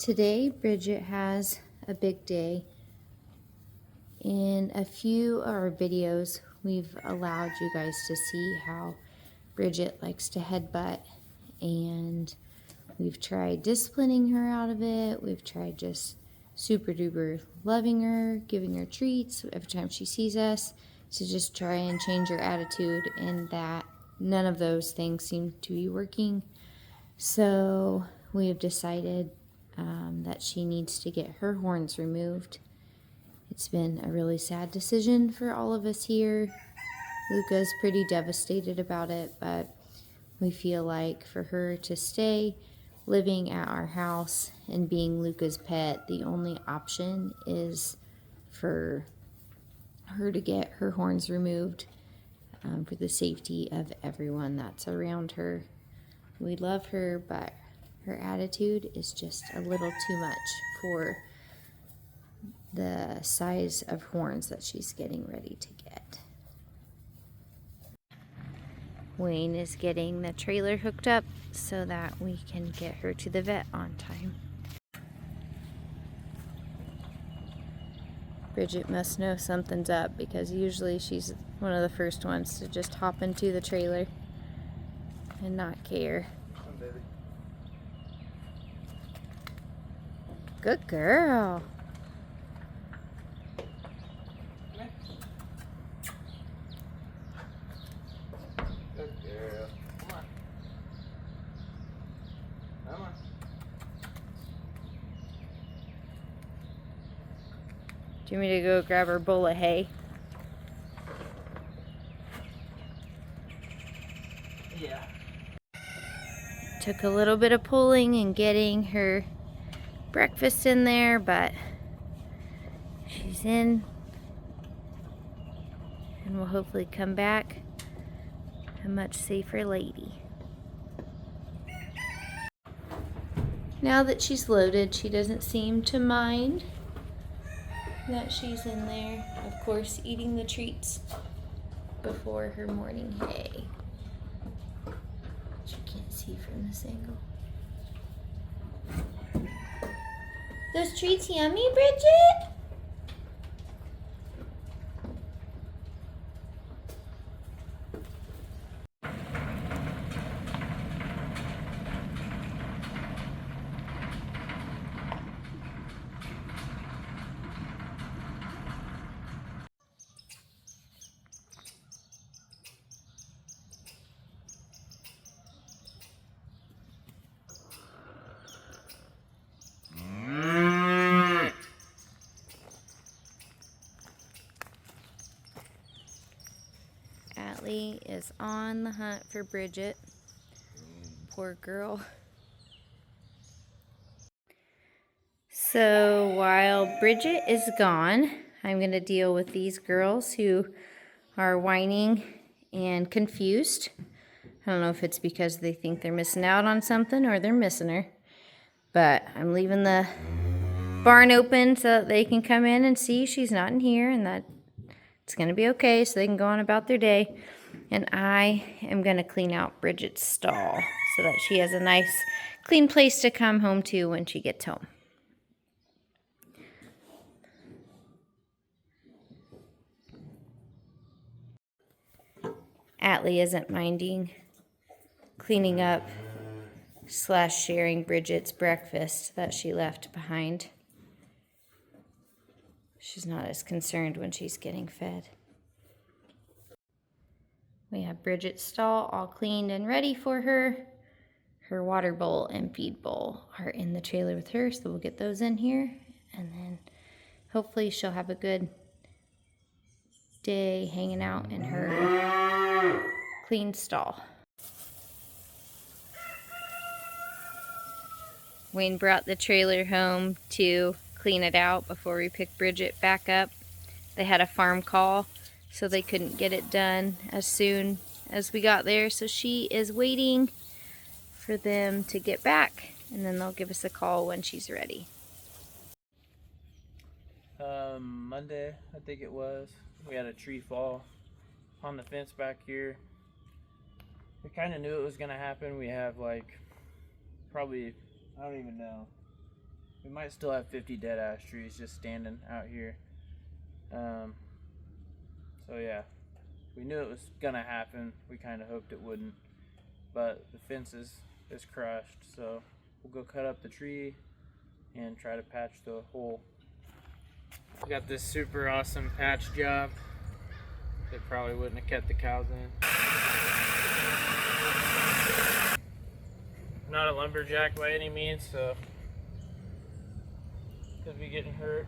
Today, Bridget has a big day. In a few of our videos, we've allowed you guys to see how Bridget likes to headbutt, and we've tried disciplining her out of it. We've tried just super duper loving her, giving her treats every time she sees us to just try and change her attitude, and that none of those things seem to be working. So we have decided that she needs to get her horns removed. It's been a really sad decision for all of us here. Luca's pretty devastated about it, but we feel like for her to stay living at our house and being Luca's pet, the only option is for her to get her horns removed for the safety of everyone that's around her. We love her, but her attitude is just a little too much for the size of horns that she's getting ready to get. Wayne is getting the trailer hooked up so that we can get her to the vet on time. Bridget must know something's up because usually she's one of the first ones to just hop into the trailer and not care. Come, baby. Good girl. Good girl. Come on. Come on. Do you want me to go grab her bowl of hay? Yeah. Took a little bit of pulling and getting her breakfast in there, but she's in and will hopefully come back a much safer lady. Now that she's loaded, she doesn't seem to mind that she's in there, of course, eating the treats before her morning hay, which you can't see from this angle. Those treats yummy, Bridget? Atlee is on the hunt for Bridget. Poor girl. So while Bridget is gone, I'm going to deal with these girls who are whining and confused. I don't know if it's because they think they're missing out on something or they're missing her. But I'm leaving the barn open so that they can come in and see she's not in here and that it's going to be okay so they can go on about their day. And I am going to clean out Bridget's stall so that she has a nice clean place to come home to when she gets home. Atlee isn't minding cleaning up / sharing Bridget's breakfast that she left behind. She's not as concerned when she's getting fed. We have Bridget's stall all cleaned and ready for her. Her water bowl and feed bowl are in the trailer with her, so we'll get those in here. And then hopefully she'll have a good day hanging out in her clean stall. Wayne brought the trailer home to clean it out before we picked Bridget back up. They had a farm call, so they couldn't get it done as soon as we got there. So she is waiting for them to get back, and then they'll give us a call when she's ready. Monday, I think it was, we had a tree fall on the fence back here. We kind of knew it was going to happen. We have like probably, I don't even know, we might still have 50 dead ash trees just standing out here. So yeah, we knew it was gonna happen. We kind of hoped it wouldn't, but the fence is crushed. So we'll go cut up the tree and try to patch the hole. We got this super awesome patch job. They probably wouldn't have kept the cows in. I'm not a lumberjack by any means, so could be getting hurt.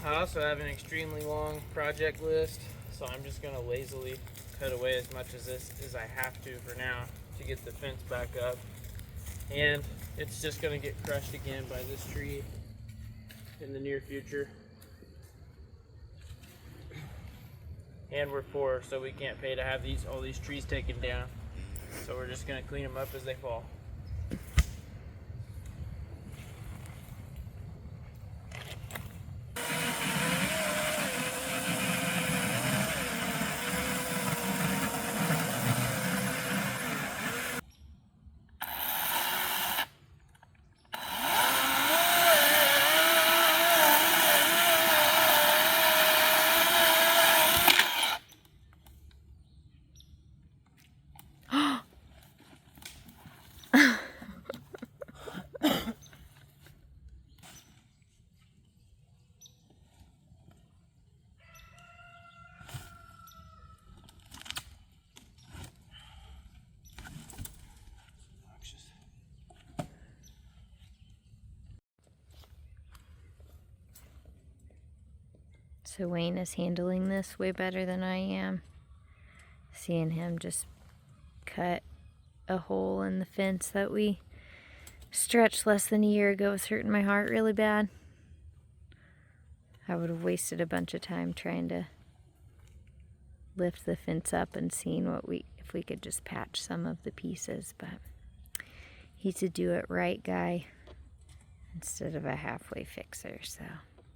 I also have an extremely long project list, so I'm just gonna lazily cut away as much as this as I have to for now to get the fence back up. And it's just gonna get crushed again by this tree in the near future. And we're poor, so we can't pay to have all these trees taken down. So we're just gonna clean them up as they fall. So Wayne is handling this way better than I am. Seeing him just cut a hole in the fence that we stretched less than a year ago was hurting my heart really bad. I would have wasted a bunch of time trying to lift the fence up and seeing if we could just patch some of the pieces, but he's a do it right guy instead of a halfway fixer. So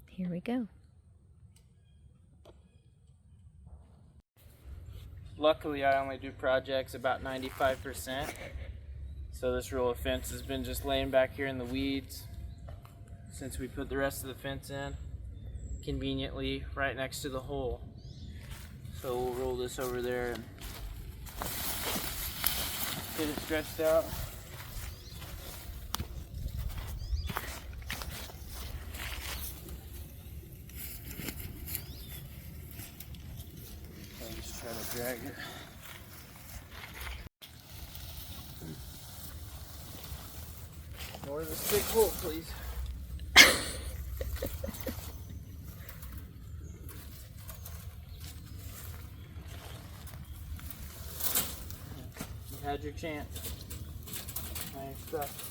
here we go. Luckily, I only do projects about 95%. So this row of fence has been just laying back here in the weeds since we put the rest of the fence in, conveniently right next to the hole. So we'll roll this over there and get it stretched out. I'll just try to drag it. Ignore this big hole, please. You had your chance. Nice stuff.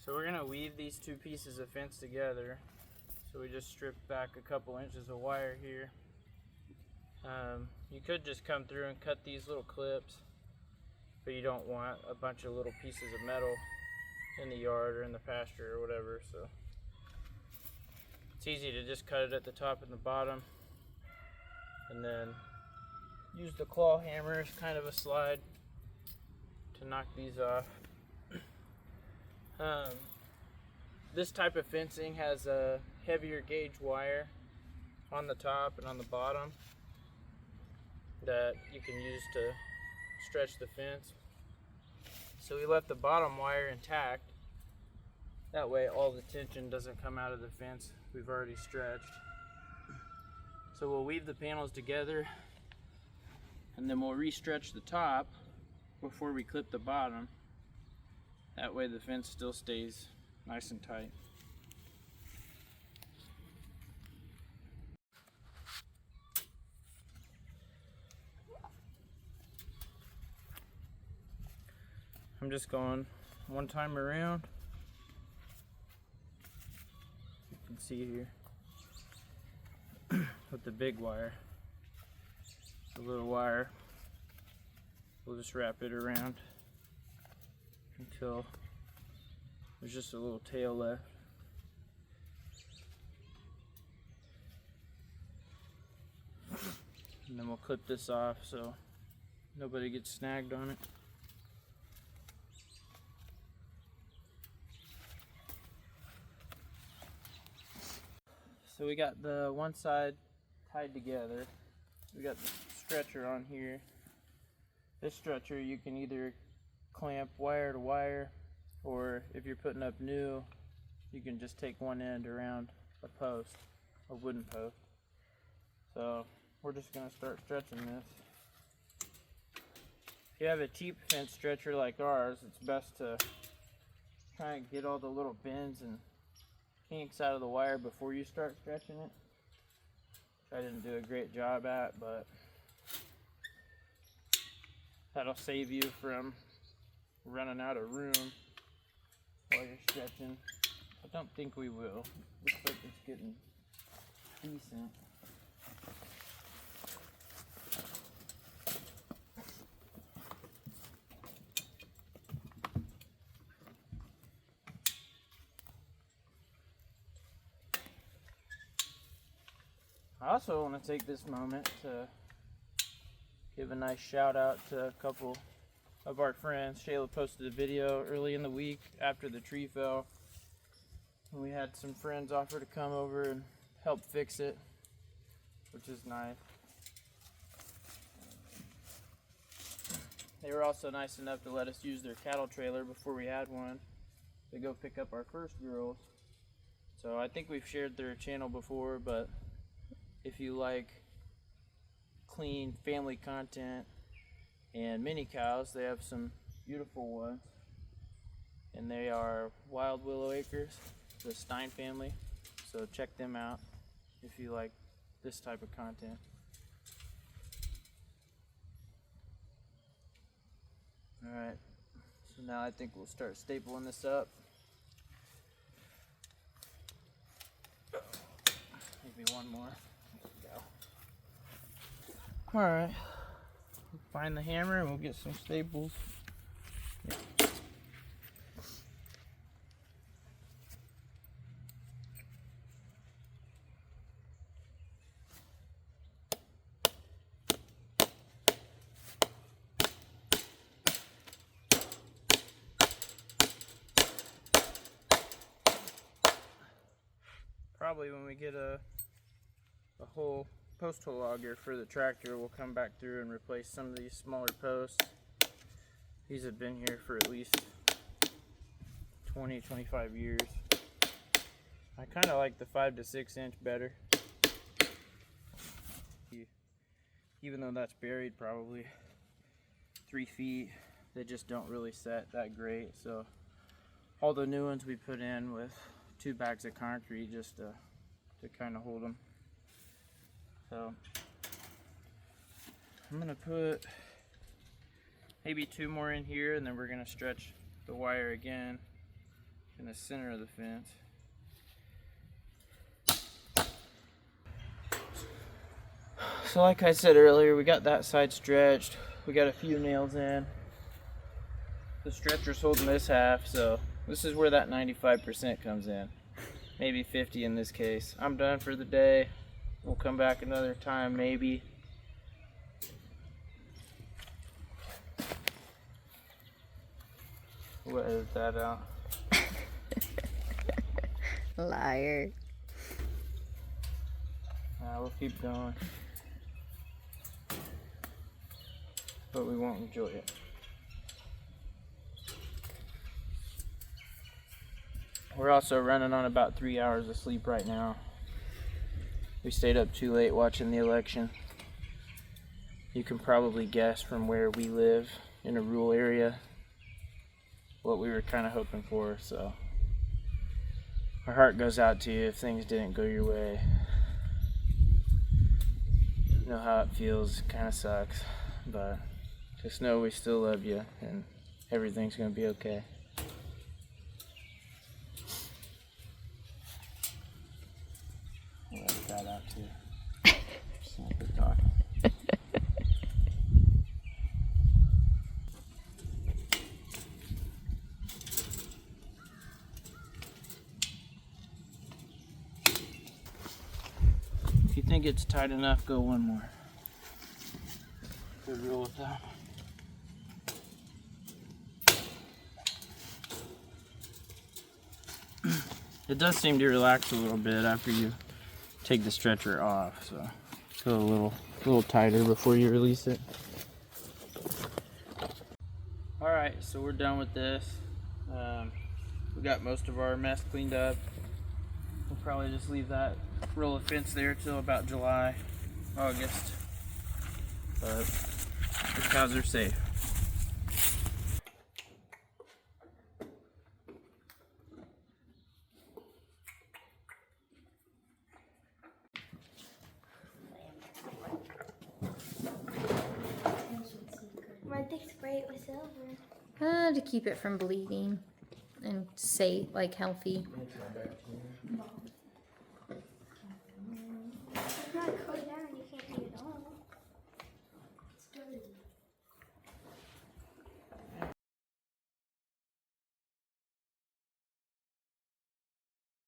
So we're gonna weave these two pieces of fence together. So we just stripped back a couple inches of wire here. You could just come through and cut these little clips, but you don't want a bunch of little pieces of metal in the yard or in the pasture or whatever. So it's easy to just cut it at the top and the bottom, and then use the claw hammer as kind of a slide to knock these off. This type of fencing has a heavier gauge wire on the top and on the bottom that you can use to stretch the fence. So we left the bottom wire intact. That way all the tension doesn't come out of the fence we've already stretched. So we'll weave the panels together and then we'll re-stretch the top before we clip the bottom. That way the fence still stays nice and tight. I'm just going one time around. You can see here with the big wire. a little wire. We'll just wrap it around until there's just a little tail left. And then we'll clip this off so nobody gets snagged on it. So we got the one side tied together. We got the stretcher on here. This stretcher you can either clamp wire to wire, or if you're putting up new, you can just take one end around a post, a wooden post. So we're just gonna start stretching this. If you have a cheap fence stretcher like ours, it's best to try and get all the little bends and kinks out of the wire before you start stretching it. Which I didn't do a great job at, but that'll save you from running out of room while you're stretching. I don't think we will. Looks like it's getting decent. I also want to take this moment to give a nice shout out to a couple of our friends. Shayla posted a video early in the week after the tree fell. And we had some friends offer to come over and help fix it, which is nice. They were also nice enough to let us use their cattle trailer before we had one to go pick up our first girls. So I think we've shared their channel before, but if you like clean family content and mini cows, they have some beautiful ones, and they are Wild Willow Acres, the Stein family. So check them out if you like this type of content. Alright, so now I think we'll start stapling this up. Maybe one more. Alright, find the hammer and we'll get some staples. Probably when we get a whole post hole auger for the tractor, we'll come back through and replace some of these smaller posts. These have been here for at least 20-25 years. I kind of like the 5 to 6 inch better, even though that's buried probably 3 feet. They just don't really set that great, so all the new ones we put in with 2 bags of concrete just to kind of hold them. So I'm gonna put maybe 2 more in here, and then we're gonna stretch the wire again in the center of the fence. So like I said earlier, we got that side stretched. We got a few nails in. The stretcher's holding this half, so this is where that 95% comes in. Maybe 50 in this case. I'm done for the day. We'll come back another time, maybe. We'll edit that out. Liar. We'll keep going. But we won't enjoy it. We're also running on about 3 hours of sleep right now. We stayed up too late watching the election. You can probably guess from where we live in a rural area what we were kind of hoping for, so our heart goes out to you if things didn't go your way. You know how it feels, it kind of sucks, but just know we still love you and everything's going to be okay. We'll edit that out too. Just like we're talking. If you think it's tight enough, go one more. Good rule with that. It does seem to relax a little bit after you take the stretcher off, so go a little tighter before you release it. Alright, so we're done with this. We got most of our mess cleaned up. We'll probably just leave that roll of fence there till about July, August. But the cows are safe. Why'd they spray it with silver? To keep it from bleeding and safe, like healthy.